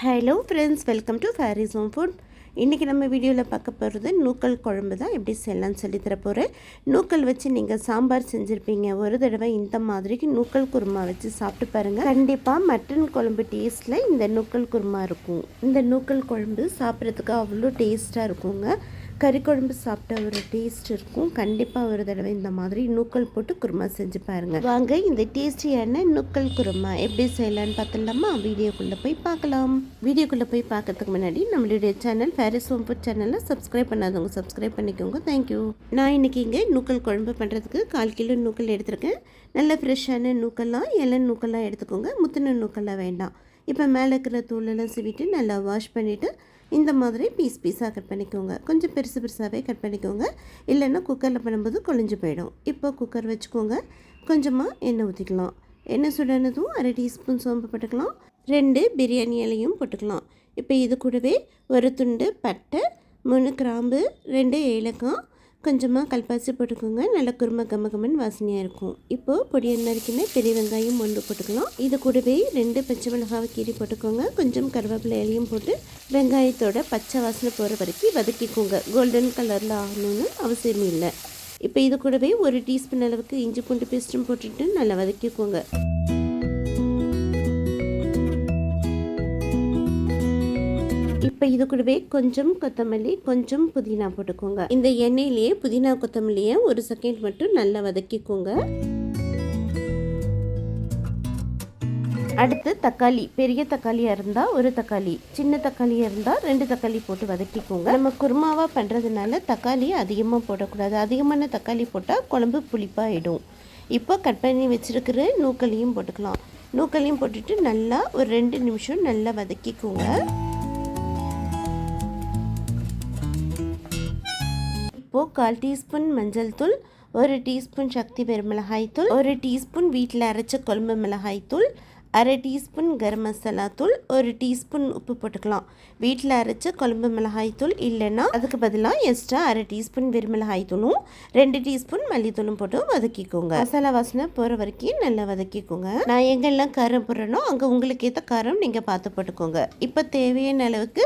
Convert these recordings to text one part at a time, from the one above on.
Hello friends, welcome to Faris home food. இன்றைக்கி நம்ம வீடியோவில் பார்க்க போகிறது நூக்கல் குழம்பு தான் எப்படி செய்யலாம்னு சொல்லி தரப்போகிறேன். நூக்கல் வச்சு நீங்கள் சாம்பார் செஞ்சுருப்பீங்க, ஒரு தடவை இந்த மாதிரிக்கு நூக்கல் குருமா வச்சு சாப்பிட்டு பாருங்கள். கண்டிப்பாக மட்டன் குழம்பு டேஸ்ட்டில் இந்த நூக்கல் குருமா இருக்கும். இந்த நூக்கல் குழம்பு சாப்பிட்றதுக்கு அவ்வளோ டேஸ்ட்டாக இருக்குங்க. கறி குழம்பு சாப்பிட்ட ஒரு டேஸ்ட் இருக்கும். கண்டிப்பாக ஒரு தடவை இந்த மாதிரி நூக்கல் போட்டு குருமா செஞ்சு பாருங்கள். வாங்க இந்த டேஸ்டியான நூக்கல் குருமா எப்படி செய்யலான்னு பார்த்துடலாமா? வீடியோக்குள்ளே போய் பார்க்கலாம். வீடியோக்குள்ளே போய் பார்க்கறதுக்கு முன்னாடி நம்மளுடைய சேனல் ஃபேரிஸ் ஹோம் ஃபுட் சேனலில் சப்ஸ்கிரைப் பண்ணாதவங்க சப்ஸ்கிரைப் பண்ணிக்கோங்க. தேங்க்யூ. நான் இன்றைக்கி இங்கே நூக்கல் குழம்பு பண்ணுறதுக்கு 1/4 கிலோ நூக்கல் எடுத்திருக்கேன். நல்ல ஃப்ரெஷ்ஷான நூக்கல்லாம், இளம் நூக்கல்லாம் எடுத்துக்கோங்க. முத்தின நூக்கல்லாம் வேண்டாம். இப்போ மேலே இருக்கிற தூளெல்லாம் சீவிட்டு நல்லா வாஷ் பண்ணிவிட்டு இந்த மாதிரி பீஸாக கட் பண்ணிக்கோங்க. கொஞ்சம் பெருசாகவே கட் பண்ணிக்கோங்க, இல்லைன்னா குக்கரில் பண்ணும்போது கொழிஞ்சு போயிடும். இப்போ குக்கர் வச்சுக்கோங்க. கொஞ்சமாக எண்ணெய் ஊற்றிக்கலாம். எண்ணெய் சுடானதும் 1/2 டீஸ்பூன் சோம்பு போட்டுக்கலாம். 2 பிரியாணி இலையும் போட்டுக்கலாம். இப்போ இது கூடவே ஒரு துண்டு பட்டை, 3 கிராம்பு, 2 ஏலக்காய், கொஞ்சமாக கல்பாசி போட்டுக்கோங்க. நல்லா குருமா கம்மன்னு வாசனையாக இருக்கும். இப்போது பொடியை நறுக்கின பெரிய வெங்காயம் 1 போட்டுக்கலாம். இது கூடவே 2 பச்சை மிளகாவை கீரி போட்டுக்கோங்க. கொஞ்சம் கருவேப்பிலை இலையும் போட்டு வெங்காயத்தோட பச்சை வாசனை போகிற வரைக்கும் வதக்கிக்கோங்க. கோல்டன் கலரில் ஆகணும்னு அவசியம் இல்லை. இப்போ இது கூடவே 1 டீஸ்பூன் அளவுக்கு இஞ்சி பூண்டு பேஸ்ட்டும் போட்டுட்டு நல்லா வதக்கிக்கோங்க. இப்போ இது கூடவே கொஞ்சம் கொத்தமல்லி, கொஞ்சம் புதினா போட்டுக்கோங்க. இந்த எண்ணெயிலேயே புதினா கொத்தமல்லியை 1 செகண்ட் மட்டும் நல்லா வதக்கிக்கோங்க. அடுத்து தக்காளி, பெரிய தக்காளியாக இருந்தால் 1 தக்காளி, சின்ன தக்காளியாக இருந்தால் 2 தக்காளி போட்டு வதக்கிக்கோங்க. நம்ம குருமாவாக பண்ணுறதுனால தக்காளி அதிகமாக போடக்கூடாது. அதிகமான தக்காளி போட்டால் குழம்பு புளிப்பாகிடும். இப்போ கட் பண்ணி வச்சுருக்கிற நூக்கலையும் போட்டுக்கலாம். நூக்கலையும் போட்டுட்டு நல்லா ஒரு 2 நிமிஷம் நல்லா வதக்கிக்கோங்க. இப்போது 1/4 டீஸ்பூன் மஞ்சள் தூள், 1 டீஸ்பூன் சக்தி மிளகாய் தூள், 1 டீஸ்பூன் வீட்டில் அரைச்ச குழம்பு மிளகாய் தூள், 1/2 டீஸ்பூன் கரம் மசாலா தூள், 1 டீஸ்பூன் உப்பு போட்டுக்கலாம். வீட்டில் அரைச்ச குழம்பு மிளகாய் தூள் இல்லைன்னா அதுக்கு பதிலாக எக்ஸ்ட்ரா 1/2 டீஸ்பூன் மிளகாய் தூளும் 2 டீஸ்பூன் மல்லித்தூளும் போட்டு வதக்கிக்கோங்க. மசாலா வாசனை போகிற வரைக்கும் நல்லா வதக்கிக்கோங்க. நான் எங்கெல்லாம் காரம் போடுறேனோ அங்கே உங்களுக்கு ஏற்ற காரம் நீங்கள் பார்த்து போட்டுக்கோங்க. இப்போ தேவையான அளவுக்கு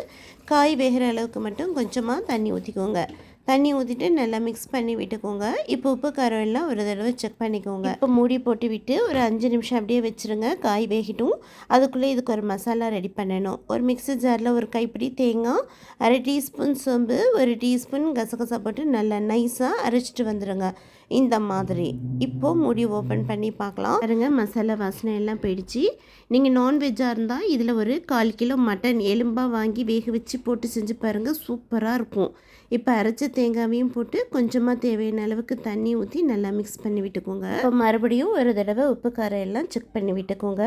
காய் வேகிற அளவுக்கு மட்டும் கொஞ்சமாக தண்ணி ஊற்றிக்கோங்க. தண்ணி ஊற்றிட்டு நல்லா மிக்ஸ் பண்ணி விட்டுக்கோங்க. இப்போ உப்பு காரம் எல்லாம் ஒரு தடவை செக் பண்ணிக்கோங்க. இப்போ மூடி போட்டு விட்டு ஒரு 5 நிமிஷம் அப்படியே வச்சுருங்க. காய் வேகிட்டும். அதுக்குள்ளே இதுக்கு ஒரு மசாலா ரெடி பண்ணணும். ஒரு மிக்ஸி ஜாரில் ஒரு கைப்பிடி தேங்காய், 1/2 டீஸ்பூன் சோம்பு, 1 டீஸ்பூன் கசகசா போட்டு நல்லா நைஸாக அரைச்சிட்டு வந்துடுங்க. இந்த மாதிரி இப்போது மூடி ஓப்பன் பண்ணி பார்க்கலாம். பாருங்க, மசாலா வாசனை எல்லாம் போயிடுச்சு. நீங்கள் நான்வெஜ்ஜாக இருந்தால் இதில் ஒரு 1/4 கிலோ மட்டன் எலும்பாக வாங்கி வேக வச்சு போட்டு செஞ்சு பாருங்கள், சூப்பராக இருக்கும். இப்போ அரைச்ச தேங்காயையும் போட்டு கொஞ்சமாக தேவையான அளவுக்கு தண்ணி ஊற்றி நல்லா மிக்ஸ் பண்ணி விட்டுக்கோங்க. இப்போ மறுபடியும் ஒரு தடவை உப்பு காரம் எல்லாம் செக் பண்ணி விட்டுக்கோங்க.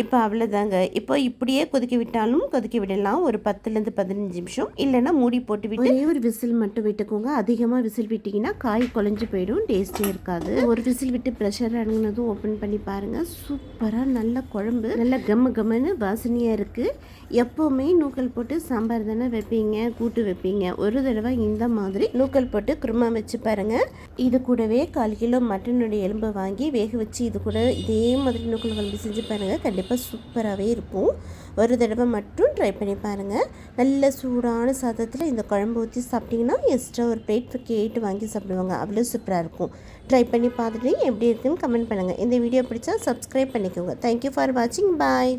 இப்போ அவ்வளோதாங்க. இப்போ இப்படியே கொதிக்க விட்டாலும் கொதிக்க விடலாம். ஒரு 10லேருந்து 15 நிமிஷம், இல்லைன்னா மூடி போட்டு விட்டு ஒரு விசில் மட்டும் விட்டுக்கோங்க. அதிகமாக விசில் விட்டிங்கன்னா காய் குழஞ்சி போயிடும், டேஸ்ட்டே இருக்காது. ஒரு விசில் விட்டு ப்ரெஷர் அடங்கினதும் ஓப்பன் பண்ணி பாருங்கள். சூப்பராக நல்ல குழம்பு, நல்ல கம்மன்னு வாசனையாக இருக்குது. எப்போவுமே நூக்கல் போட்டு சாம்பார் தானே வைப்பீங்க, கூட்டு வைப்பீங்க. ஒரு தடவை இந்த மாதிரி நூக்கல் போட்டு குருமா வச்சு பாருங்கள். இது கூடவே 1/4 கிலோ மட்டனுடைய எலும்பை வாங்கி வேக வச்சு இது கூட இதே மாதிரி நூக்கல் குழம்பு செஞ்சு பாருங்கள். கண்டிப்பாக சூப்பராகவே இருக்கும். ஒரு தடவை மட்டும் ட்ரை பண்ணி பாருங்கள். நல்ல சூடான சாதத்தில் இந்த குழம்பு ஊற்றி சாப்பிட்டிங்கன்னா எக்ஸ்ட்ரா ஒரு பிளேட் கேட்டு வாங்கி சாப்பிடுவாங்க. அவ்வளோ சூப்பராக இருக்கும். ட்ரை பண்ணி பார்த்துட்டு எப்படி இருக்குன்னு கமெண்ட் பண்ணுங்கள். இந்த வீடியோ பிடிச்சா சப்ஸ்கிரைப் பண்ணிக்கோங்க. தேங்க்யூ ஃபார் வாட்சிங். பாய்.